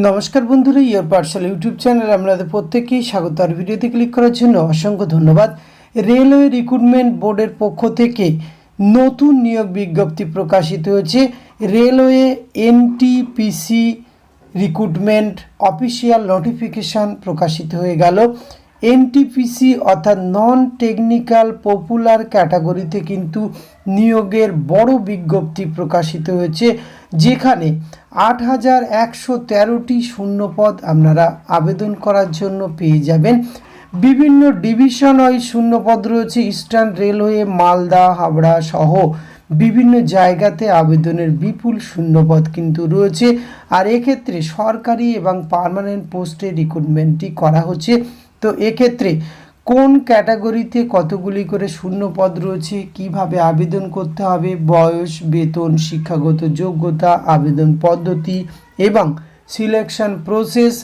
নমস্কার বন্ধুরা, your personal YouTube channel আপনাদের প্রত্যেককেই স্বাগত। আর ভিডিওতে ক্লিক করার জন্য অসংখ্য ধন্যবাদ। রেলওয়ে রিক্রুটমেন্ট বোর্ডের পক্ষ থেকে নতুন নিয়োগ বিজ্ঞপ্তি প্রকাশিত হয়েছে। Railway NTPC recruitment official notification প্রকাশিত হয়ে গেল। এনটিপিসি অর্থাৎ নন টেকনিক্যাল পপুলার ক্যাটাগরিতে কিন্তু নিয়োগের বড় বিজ্ঞপ্তি প্রকাশিত হয়েছে, যেখানে ৮,১১৩টি শূন্যপদ আপনারা আবেদন করার জন্য পেয়ে যাবেন। বিভিন্ন ডিভিশন ওয়াইজ শূন্যপদ রয়েছে। ইস্টার্ন রেলওয়ে, মালদা, হাবড়া সহ বিভিন্ন জায়গাতে আবেদনের বিপুল শূন্যপদ কিন্তু রয়েছে। আর এক্ষেত্রে সরকারি এবং পার্মানেন্ট পোস্টে রিক্রুটমেন্টটি করা হচ্ছে। তো এক্ষেত্রে কোন ক্যাটাগরিতে কতগুলি করে শূন্যপদ রয়েছে, কিভাবে আবেদন করতে হবে, বয়স, বেতন, শিক্ষাগত যোগ্যতা, আবেদন পদ্ধতি এবং সিলেকশন প্রসেস,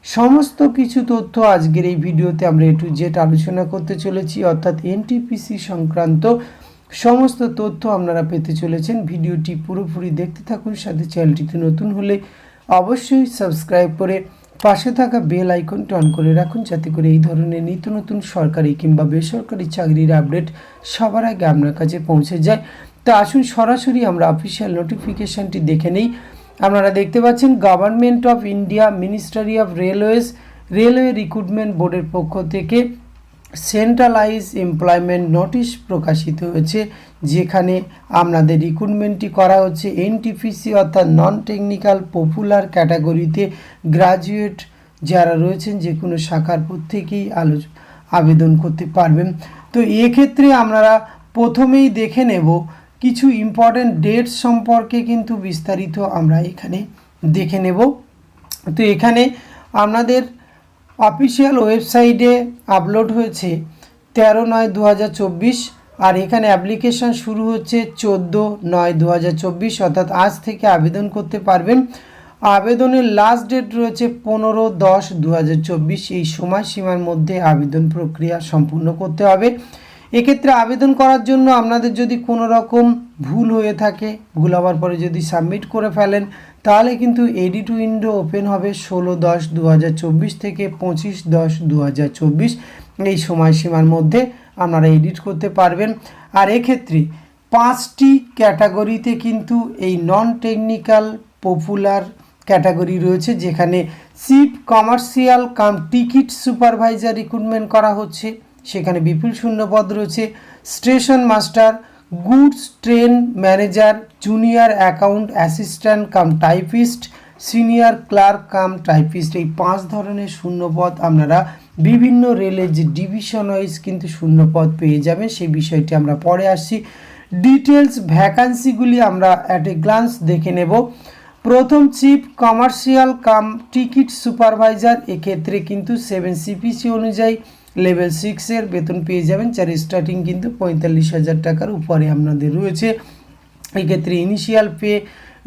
সমস্ত কিছু তথ্য আজকের এই ভিডিওতে আমরা A to Z আলোচনা করতে চলেছি। অর্থাৎ এনটিপিসি সংক্রান্ত সমস্ত তথ্য আপনারা পেতে চলেছেন। ভিডিওটি পুরোপুরি দেখতে থাকুন। সাথে চ্যানেলটিতে নতুন হলে অবশ্যই সাবস্ক্রাইব করে পাশে থাকা বেল আইকনটি অন করে রাখুন, যাতে করে এই ধরনের নিত্য নতুন সরকারি কিংবা বেসরকারি চাকরির আপডেট সবার আগে আপনার কাছে পৌঁছে যায়। তো আসুন সরাসরি আমরা অফিসিয়াল নোটিফিকেশানটি দেখে নেই। আপনারা দেখতে পাচ্ছেন government of India, ministry of railways, railway recruitment বোর্ডের পক্ষ থেকে সেন্ট্রালাইজ এমপ্লয়মেন্ট নোটিশ প্রকাশিত হয়েছে, যেখানে আপনাদের রিক্রুটমেন্টটি করা হচ্ছে এনটিপিসি অর্থাৎ নন টেকনিক্যাল পপুলার ক্যাটাগরিতে গ্রাজুয়েট যারা রয়েছেন যে কোনো শাখার প্রত্যেকেই আবেদন করতে পারবেন। তো এক্ষেত্রে আপনারা প্রথমেই দেখে নেব কিছু ইম্পর্টেন্ট ডেটস সম্পর্কে, কিন্তু বিস্তারিত আমরা এখানে দেখে নেব। তো এখানে আপনাদের অফিসিয়াল ওয়েবসাইটে আপলোড হয়েছে 13/9/2024, আর এখানে অ্যাপ্লিকেশান শুরু হচ্ছে 14/9/2024, অর্থাৎ আজ থেকে আবেদন করতে পারবেন। আবেদনের লাস্ট ডেট রয়েছে 15/10/2024। এই সময়সীমার মধ্যে আবেদন প্রক্রিয়া সম্পূর্ণ করতে হবে। এক্ষেত্রে আবেদন করার জন্য আপনাদের যদি কোনো রকম ভুল হয়ে থাকে, ভুল হওয়ার পরে যদি সাবমিট করে ফেলেন, তাহলে কিন্তু এডিট উইন্ডো ওপেন হবে 16/10/2024 থেকে 25/10/2024। এই সময়সীমার মধ্যে আপনারা এডিট করতে পারবেন। আর এক্ষেত্রে 5টি ক্যাটাগরিতে কিন্তু এই নন টেকনিক্যাল পপুলার ক্যাটাগরি রয়েছে, যেখানে chief commercial cum ticket supervisor recruitment করা হচ্ছে, সেখানে বিপুল শূন্যপদ রয়েছে। Station master, goods train manager, junior account assistant cum typist, senior clerk cum typist, এই 5 ধরনের শূন্যপদ আপনারা বিভিন্ন রেলের যে ডিভিশন ওয়াইজ কিন্তু শূন্যপদ পেয়ে যাবেন। সেই বিষয়টি আমরা পরে আসছি। ডিটেলস ভ্যাকান্সিগুলি আমরা অ্যাট এ গ্লান্স দেখে নেব। প্রথম chief commercial cum ticket supervisor, এক্ষেত্রে কিন্তু 7 CPC অনুযায়ী লেভেল 6-এর বেতন পেয়ে যাবেন, যার স্টার্টিং কিন্তু 45,000 টাকার উপরে আপনাদের রয়েছে। এক্ষেত্রে ইনিশিয়াল পে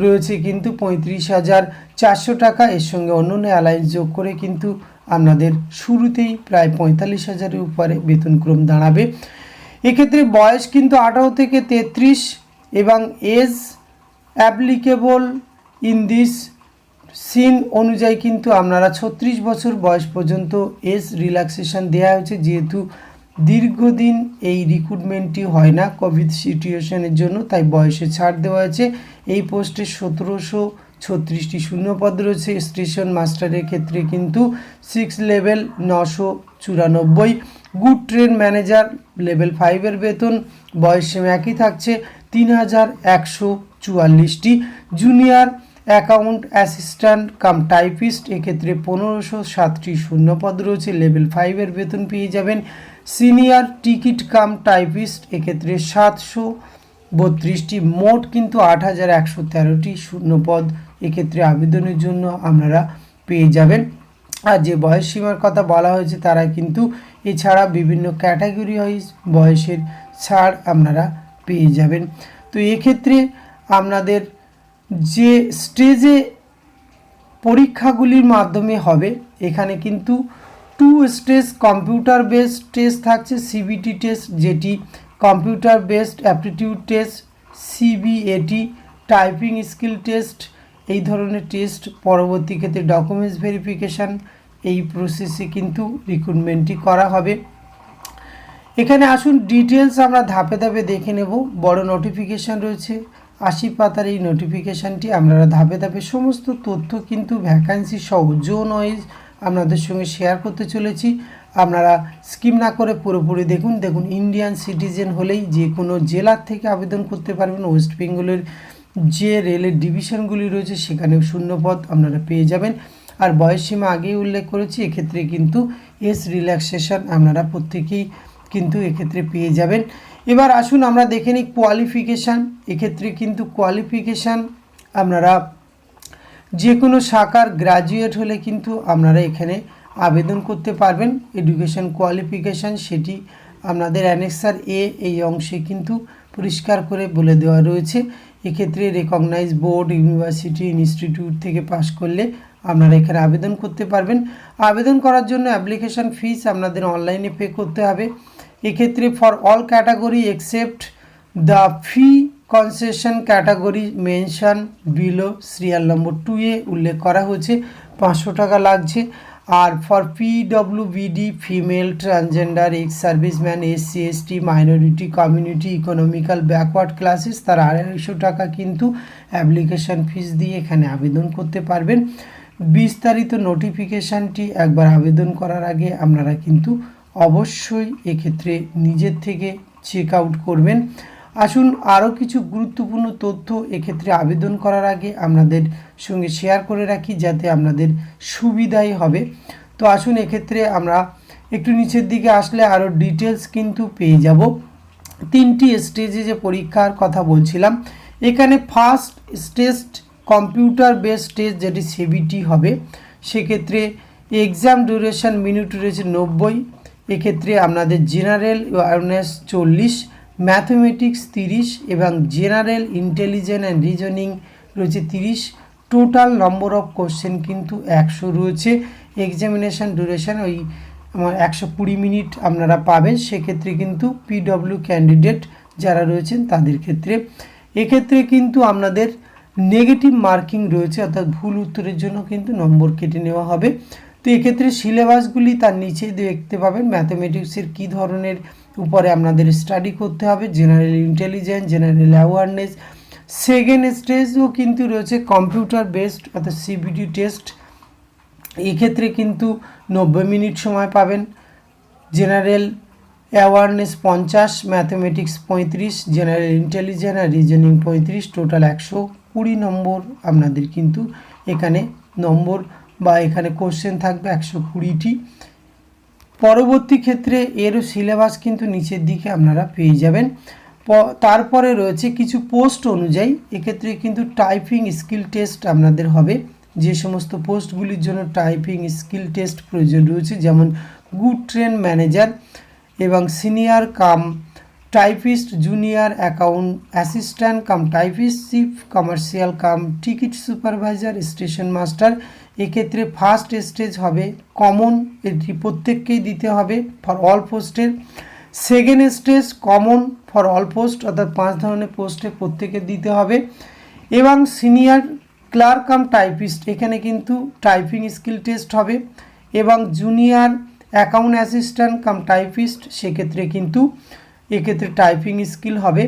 রয়েছে কিন্তু 35,400 টাকা। এর সঙ্গে অন্যান্য অ্যালায়েন্স যোগ করে কিন্তু আপনাদের শুরুতেই প্রায় 45,000-এর উপরে বেতনক্রম দাঁড়াবে। এক্ষেত্রে বয়স কিন্তু 18 থেকে 33 এবং as applicable in this scene অনুযায়ী কিন্তু আপনারা 36 বছর বয়স পর্যন্ত এজ রিল্যাক্সেশন দেওয়া হয়েছে, যেহেতু দীর্ঘদিন এই রিক্রুটমেন্টটি হয় না কোভিড সিচুয়েশনের জন্য, তাই বয়সে ছাড় দেওয়া হয়েছে। এই পোস্টে 1736টি শূন্যপদ রয়েছে। স্টেশন মাস্টারের ক্ষেত্রে কিন্তু 6 level 994। Goods train manager level 5-এর বেতন বয়স সীমা একই থাকছে 3,144টি। Junior account assistant cum typist, এক্ষেত্রে 1507টি শূন্যপদ রয়েছে, লেভেল 5-এর বেতন পেয়ে যাবেন। সিনিয়র টিকিট কাম টাইপিস্ট, এক্ষেত্রে 732টি, মোট কিন্তু 8,113টি শূন্যপদ এক্ষেত্রে আবেদনের জন্য আপনারা পেয়ে যাবেন। আর যে বয়স সীমার কথা বলা হয়েছে তারা কিন্তু এছাড়া বিভিন্ন ক্যাটাগরি ওয়াইজ বয়সের ছাড় আপনারা পেয়ে যাবেন। তো এক্ষেত্রে আপনাদের যে স্টেজে পরীক্ষাগুলির মাধ্যমে হবে, এখানে কিন্তু 2 স্টেজ কম্পিউটার বেসড টেস্ট থাকছে। সিবিটি টেস্ট, যেটি computer based aptitude test, CBAT typing skill test, এই ধরনের টেস্ট, পরবর্তী ক্ষেত্রে ডকুমেন্টস ভেরিফিকেশান, এই প্রসেসে কিন্তু রিক্রুটমেন্টটি করা হবে। এখানে আসুন ডিটেলস আমরা ধাপে ধাপে দেখে নেব। বড় নোটিফিকেশান রয়েছে 80 পাতার, এই নোটিফিকেশানটি আমরা ধাপে ধাপে সমস্ত তথ্য কিন্তু ভ্যাকান্সি সহ জোন ওয়াইজ আপনাদের সঙ্গে শেয়ার করতে চলেছি। আপনারা স্কিপ না করে পুরোপুরি দেখুন। ইন্ডিয়ান সিটিজেন হলেই যে কোনো জেলার থেকে আবেদন করতে পারবেন। ওয়েস্ট বেঙ্গলের যে রেলের ডিভিশনগুলি রয়েছে সেখানে শূন্যপদ আপনারা পেয়ে যাবেন। আর বয়সসীমা আগেই উল্লেখ করেছি, এক্ষেত্রে কিন্তু এজ রিল্যাক্সেশন আপনারা প্রত্যেকেই কিন্তু এক্ষেত্রে পেয়ে যাবেন। এবার আসুন আমরা দেখে নিই কোয়ালিফিকেশান। এক্ষেত্রে কিন্তু কোয়ালিফিকেশান আপনারা যে কোনো শাখার গ্র্যাজুয়েট হলে কিন্তু আপনারা এখানে আবেদন করতে পারবেন। এডুকেশন কোয়ালিফিকেশান সেটি আপনাদের অ্যানেক্সার এ এই অংশে কিন্তু পরিষ্কার করে বলে দেওয়া রয়েছে। এক্ষেত্রে রেকগনাইজ বোর্ড, ইউনিভার্সিটি, ইনস্টিটিউট থেকে পাস করলে আপনারা এখানে আবেদন করতে পারবেন। আবেদন করার জন্য অ্যাপ্লিকেশান ফিস আপনাদের অনলাইনে পে করতে হবে। এক্ষেত্রে for all category except the fee concession category mention below serial number 2 এ উল্লেখ করা হয়েছে 500 টাকা লাগছে। আর ফর পিডব্লিউবিডি, female, transgender, ex serviceman, SC ST, minority community, economical backward classes, তারা 250 টাকা কিন্তু অ্যাপ্লিকেশান ফিস দিয়ে এখানে আবেদন করতে পারবেন। বিস্তারিত নোটিফিকেশানটি একবার আবেদন করার আগে আপনারা কিন্তু অবশ্যই এক্ষেত্রে নিজের থেকে চেক আউট করবেন। আসুন আরও কিছু গুরুত্বপূর্ণ তথ্য এক্ষেত্রে আবেদন করার আগে আপনাদের সঙ্গে শেয়ার করে রাখি, যাতে আপনাদের সুবিধাই হবে। তো আসুন এক্ষেত্রে আমরা একটু নিচের দিকে আসলে আরও ডিটেলস কিন্তু পেয়ে যাব। 3টি স্টেজে যে পরীক্ষার কথা বলছিলাম, এখানে first stage computer based test, যেটি সিবিটি হবে। সেক্ষেত্রে এক্সাম ডিউরেশন মিনিট রয়েছে 90। এক্ষেত্রে আপনাদের জেনারেল অ্যাওয়ারনেস 40, ম্যাথমেটিক্স 30 এবং জেনারেল ইন্টেলিজেন্স অ্যান্ড রিজনিং রয়েছে 30। টোটাল নম্বর অফ কোশ্চেন কিন্তু 100 রয়েছে। এক্সামিনেশান ডিউরেশন ওই 120 মিনিট আপনারা পাবেন। সেক্ষেত্রে কিন্তু পিডব্লিউ ক্যান্ডিডেট যারা রয়েছেন তাদের ক্ষেত্রে এক্ষেত্রে কিন্তু আপনাদের নেগেটিভ মার্কিং রয়েছে, অর্থাৎ ভুল উত্তরের জন্য কিন্তু নম্বর কেটে নেওয়া হবে। তো এক্ষেত্রে সিলেবাসগুলি তার নিচে দেখতে পাবেন। ম্যাথমেটিক্সের কী ধরনের উপরে আপনাদের স্টাডি করতে হবে, general intelligence, general awareness. Second স্টেজও কিন্তু রয়েছে কম্পিউটার বেসড, অর্থাৎ সিবিটি টেস্ট। এক্ষেত্রে কিন্তু 90 মিনিট সময় পাবেন। General awareness 50, mathematics 35, general intelligence আর রিজনিং 35, টোটাল 120 নম্বর আপনাদের কিন্তু এখানে নম্বর বা এখানে কোশ্চেন থাকবে 120টি। পরবর্তী ক্ষেত্রে এরও সিলেবাস কিন্তু নিচের দিকে আপনারা পেয়ে যাবেন। তারপরে রয়েছে কিছু পোস্ট অনুযায়ী এক্ষেত্রে কিন্তু টাইপিং স্কিল টেস্ট আপনাদের হবে। যে সমস্ত পোস্টগুলির জন্য টাইপিং স্কিল টেস্ট প্রয়োজন রয়েছে, যেমন গুড ট্রেন ম্যানেজার এবং senior cum typist, junior account assistant cum typist, chief commercial cum ticket supervisor, station master. এক্ষেত্রে ফার্স্ট স্টেজ হবে কমন, এটি প্রত্যেককেই দিতে হবে ফর অল পোস্টের। Second stage common for all post, অর্থাৎ 5 ধরনের পোস্টে প্রত্যেকে দিতে হবে। এবং সিনিয়র ক্লার্ক কাম টাইপিস্ট, এখানে কিন্তু টাইপিং স্কিল টেস্ট হবে। এবং junior account assistant cum typist, সেক্ষেত্রে কিন্তু এক্ষেত্রে টাইপিং স্কিল হবে।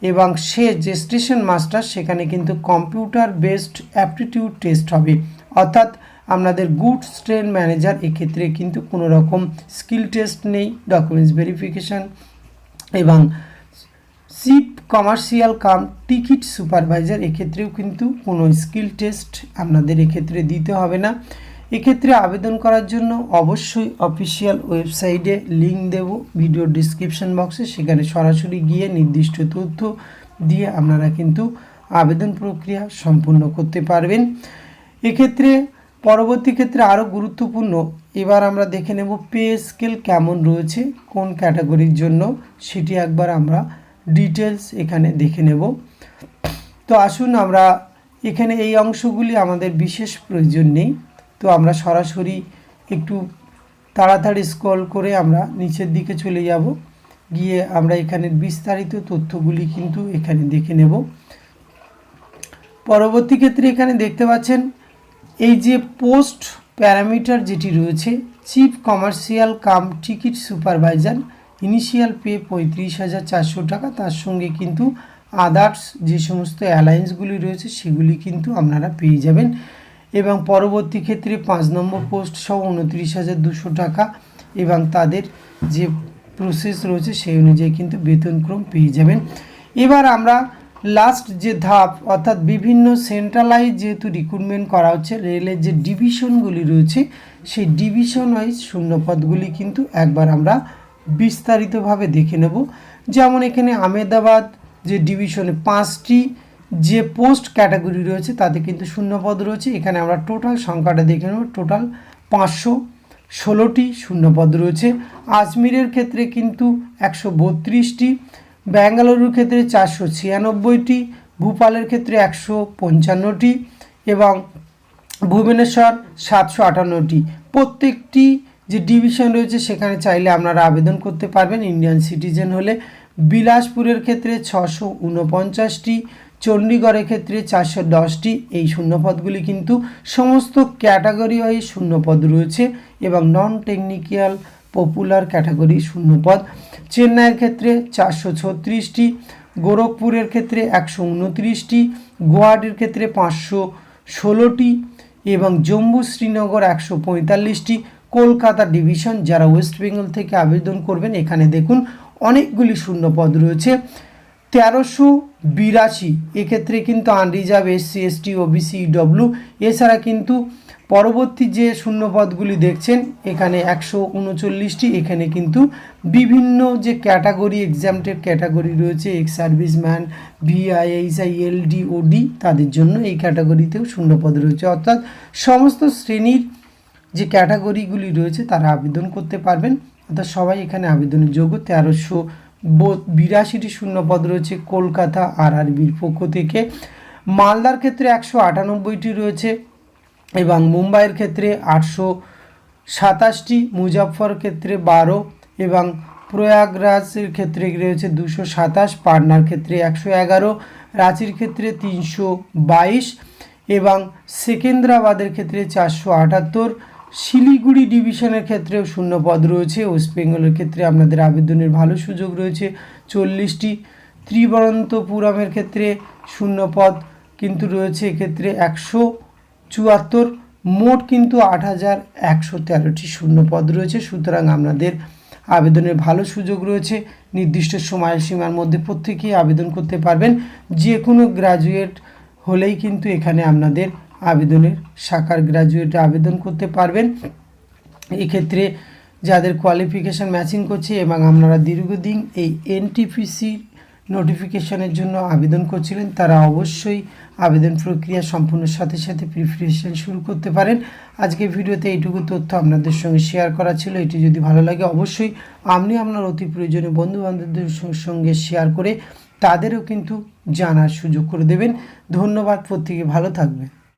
এবং সে যে স্টেশন মাস্টার, সেখানে কিন্তু কম্পিউটার বেসড অ্যাপটিটিউড টেস্ট হবে। অর্থাৎ আপনাদের গুডস ট্রেন ম্যানেজার এক্ষেত্রে কিন্তু কোনো রকম স্কিল টেস্ট নেই, ডকুমেন্টস ভেরিফিকেশান। এবং chief commercial cum ticket supervisor, এক্ষেত্রেও কিন্তু কোনো স্কিল টেস্ট আপনাদের এক্ষেত্রে দিতে হবে না। এক্ষেত্রে আবেদন করার জন্য অবশ্যই অফিসিয়াল ওয়েবসাইটে লিঙ্ক দেব ভিডিও ডিসক্রিপশন বক্সে, সেখানে সরাসরি গিয়ে নির্দিষ্ট তথ্য দিয়ে আপনারা কিন্তু আবেদন প্রক্রিয়া সম্পূর্ণ করতে পারবেন। এক্ষেত্রে পরবর্তী ক্ষেত্রে আরও গুরুত্বপূর্ণ, এবার আমরা দেখে নেব পে স্কেল কেমন রয়েছে কোন ক্যাটাগরির জন্য, সেটি একবার আমরা ডিটেলস এখানে দেখে নেব। তো আসুন আমরা এখানে এই অংশগুলি আমাদের বিশেষ প্রয়োজন নেই, তো আমরা সরাসরি একটু তাড়াতাড়ি স্ক্রল করে আমরা নিচের দিকে চলে যাব, গিয়ে আমরা এখানে বিস্তারিত তথ্যগুলি কিন্তু এখানে দেখে নেব। পরবর্তী ক্ষেত্রে এখানে দেখতে পাচ্ছেন এই যে পোস্ট প্যারামিটার যেটি রয়েছে, chief commercial cum ticket supervisor, initial pay 35,400 টাকা, তার সঙ্গে কিন্তু আদার্স যে সমস্ত অ্যালায়েন্সগুলি রয়েছে সেগুলি কিন্তু আপনারা পেয়ে যাবেন। এবং পরবর্তী ক্ষেত্রে 5 নম্বর পোস্ট সহ 29,200 টাকা এবং তাদের যে প্রসেস রয়েছে সেই অনুযায়ী কিন্তু বেতনক্রম পেয়ে যাবেন। এবার আমরা লাস্ট যে ধাপ অর্থাৎ বিভিন্ন সেন্ট্রালাইজ যেহেতু রিক্রুটমেন্ট করা হচ্ছে, রেলের যে ডিভিশনগুলি রয়েছে সেই ডিভিশন ওয়াইজ শূন্যপদগুলি কিন্তু একবার আমরা বিস্তারিতভাবে দেখে নেব। যেমন এখানে আহমেদাবাদ যে ডিভিশনে 5টি যে পোস্ট ক্যাটাগরি রয়েছে তাতে কিন্তু শূন্যপদ রয়েছে। এখানে আমরা টোটাল সংখ্যাটা দেখে নেব, টোটাল 516টি শূন্যপদ রয়েছে। আজমিরের ক্ষেত্রে কিন্তু 132টি, ব্যাঙ্গালুরুর ক্ষেত্রে 496টি, ভোপালের ক্ষেত্রে 155টি এবং ভুবনেশ্বর 758টি। প্রত্যেকটি যে ডিভিশন রয়েছে সেখানে চাইলে আপনারা আবেদন করতে পারবেন ইন্ডিয়ান সিটিজেন হলে। বিলাসপুরের ক্ষেত্রে 649টি, চণ্ডীগড়ের ক্ষেত্রে 410টি। এই শূন্যপদগুলি কিন্তু সমস্ত ক্যাটাগরি ওয়াইজ শূন্যপদ রয়েছে এবং নন টেকনিক্যাল পপুলার ক্যাটাগরি শূন্যপদ। চেন্নাইয়ের ক্ষেত্রে 436টি, গোরখপুরের ক্ষেত্রে 129টি, গুয়াহাটির ক্ষেত্রে 516টি এবং জম্মু শ্রীনগর 145টি। কলকাতা ডিভিশন যারা ওয়েস্ট বেঙ্গল থেকে আবেদন করবেন এখানে দেখুন অনেকগুলি শূন্যপদ রয়েছে, 1382। এক্ষেত্রে কিন্তু unreserved SC ST OBC EW. এছাড়া কিন্তু পরবর্তী যে শূন্যপদগুলি দেখছেন এখানে 139টি। এখানে কিন্তু বিভিন্ন যে ক্যাটাগরি এক্সামটেড ক্যাটাগরি রয়েছে, এক্স সার্ভিসম্যান, ভিআইএসআই, এলডি, ওডি, তাদের জন্য এই ক্যাটাগরিতেও শূন্যপদ রয়েছে। অর্থাৎ সমস্ত শ্রেণীর যে ক্যাটাগরিগুলি রয়েছে তারা আবেদন করতে পারবেন, অর্থাৎ সবাই এখানে আবেদনের যোগ্য। 1382টি শূন্যপদ রয়েছে কলকাতা আরআরবির পক্ষ থেকে। মালদার ক্ষেত্রে 198টি রয়েছে এবং মুম্বাইয়ের ক্ষেত্রে 827টি, মুজাফফর ক্ষেত্রে 12 এবং প্রয়াগরাজের ক্ষেত্রে রয়েছে 227, পাটনার ক্ষেত্রে 111, রাঁচির ক্ষেত্রে 322 এবং সেকেন্দ্রাবাদের ক্ষেত্রে 478। শিলিগুড়ি ডিভিশনের ক্ষেত্রেও শূন্যপদ রয়েছে। ওয়েস্ট বেঙ্গলের ক্ষেত্রে আপনাদের আবেদনের ভালো সুযোগ রয়েছে, 40টি। ত্রিবরন্তপুরমের ক্ষেত্রে শূন্যপদ কিন্তু রয়েছে এক্ষেত্রে 174। মোট কিন্তু 8113টি শূন্যপদ রয়েছে। সুতরাং আপনাদের আবেদনের ভালো সুযোগ রয়েছে। নির্দিষ্ট সময়সীমার মধ্যে প্রত্যেকেই আবেদন করতে পারবেন। যে কোনো গ্র্যাজুয়েট হলেই কিন্তু এখানে আপনাদের আবেদনের শাখার গ্র্যাজুয়েটে আবেদন করতে পারবেন। এক্ষেত্রে যাদের কোয়ালিফিকেশান ম্যাচিং করছে এবং আপনারা দীর্ঘদিন এই এনটিপিসি নোটিফিকেশনের জন্য আবেদন করছিলেন তারা অবশ্যই আবেদন প্রক্রিয়া সম্পূর্ণের সাথে সাথে প্রিপারেশন শুরু করতে পারেন। আজকে ভিডিওতে এইটুকু তথ্য আপনাদের সঙ্গে শেয়ার করা ছিল। এটি যদি ভালো লাগে অবশ্যই আপনি আপনার অতি প্রয়োজনীয় বন্ধুবান্ধবদের সঙ্গে শেয়ার করে তাদেরও কিন্তু জানার সুযোগ করে দেবেন। ধন্যবাদ, প্রত্যেকে ভালো থাকবেন।